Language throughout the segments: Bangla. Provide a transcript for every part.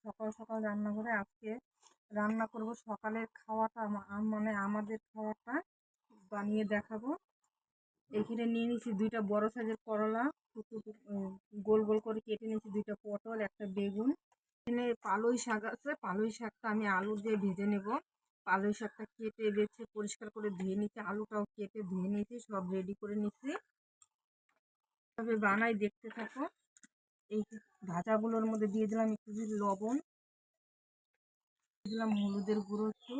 সকাল সকাল রান্না করে আজকে রান্না করব সকালের খাওয়াটা মানে আমাদের খাওয়াটা বানিয়ে দেখাবো। এখানে নিয়ে নিয়েছি 2টা বড় সাইজের করলা, গোল গোল করে কেটে নিয়েছি 2টা পটল, একটা বেগুন। এখানে পালই শাক আছে, পালই শাকটা আমি আলু দিয়ে ভেজে নেব। পালই শাকটা কেটে বেছে পরিষ্কার করে ধুয়ে নিচ্ছি, আলুটাও কেটে ধুয়ে নিয়েছি, সব রেডি করে নিচ্ছি। তবে বানাই দেখতে থাকো। এই ভাজাগুলোর মধ্যে দিয়ে দিলাম একটু লবণ, দিলাম হলুদের গুঁড়ো একটু,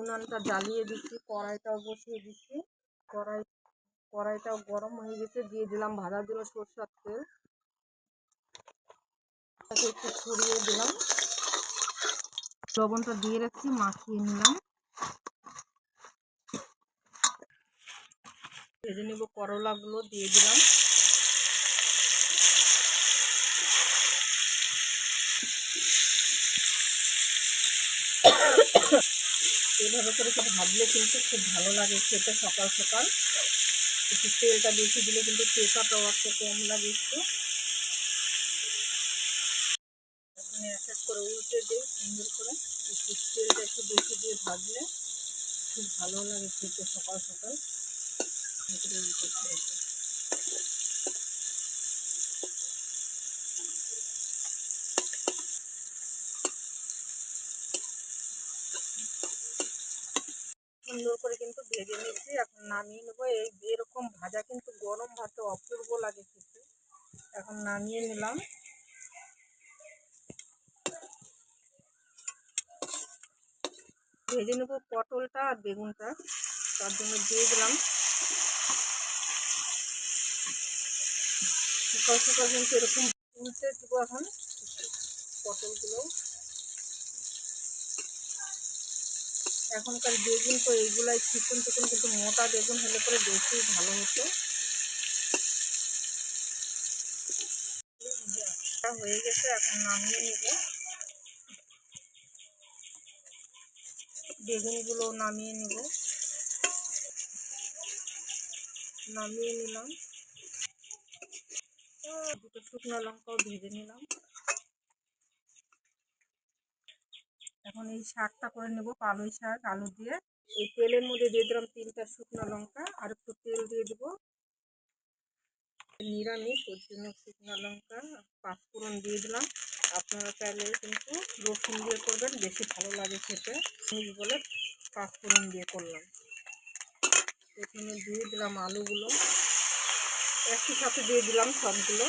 উনানটা জ্বালিয়ে দিচ্ছি, কড়াইটাও বসিয়ে দিচ্ছি। কড়াইটাও গরম হয়ে গেছে, দিয়ে দিলাম ভাজার জন্য সরষের তেল, একটু ছড়িয়ে দিলাম, লবণটা দিয়ে রাখছি, মাখিয়ে নিলাম। ভেজে নেব, করলাগুলো দিয়ে দিলাম। এভাবে করে ভাজলে কিন্তু খুব ভালো লাগে খেতে সকাল সকাল। একটু তেলটা বেশি দিলে কিন্তু তেলটাও একটু কম লাগে একটু। এখানে এক এক করে উল্টে দিই সুন্দর করে, একটু তেলটা একটু বেশি দিয়ে ভাজলে খুব ভালো লাগে খেতে সকাল সকাল। সুন্দর করে কিন্তু ভেজে নিচ্ছি, এখন নামিয়ে নেবো। এরকম ভাজা কিন্তু গরম ভাতে অপূর্ব লাগে খেতে। এখন নামিয়ে নিলাম। ভেজে নেবো পটলটা আর বেগুনটা, তার জন্য দিয়ে দিলাম। সকাল সকাল কিন্তু এরকম উল্টে দেবো এখন পটলগুলো। এখনকার বেগুন তো এইগুলাই চিকন চিকন, কিন্তু মোটা বেগুন হলে পরে বেশি ভালো হতো। হয়ে গেছে, এখন নামিয়ে নেব। বেগুনগুলো নামিয়ে নেব, নামিয়ে নিলাম। 2টো শুকনো লঙ্কাও ভেজে নিলাম। এখন এই শাকটা করে নেব, পালই শাক আলু দিয়ে। এই তেলের মধ্যে দিয়ে দিলাম 3টা শুকনো লঙ্কা, আর একটু তেল দিয়ে দেব। নিরামিষ, ওর জন্য শুকনো লঙ্কা, 5 ফোড়ন দিয়ে দিলাম। আপনারা চাইলে কিন্তু রসুন দিয়ে করবেন, বেশি ভালো লাগে খেতে বলে 5 ফোড়ন দিয়ে করলাম। এখানে দিয়ে দিলাম আলুগুলো, একই সাথে দিয়ে দিলাম সবগুলো।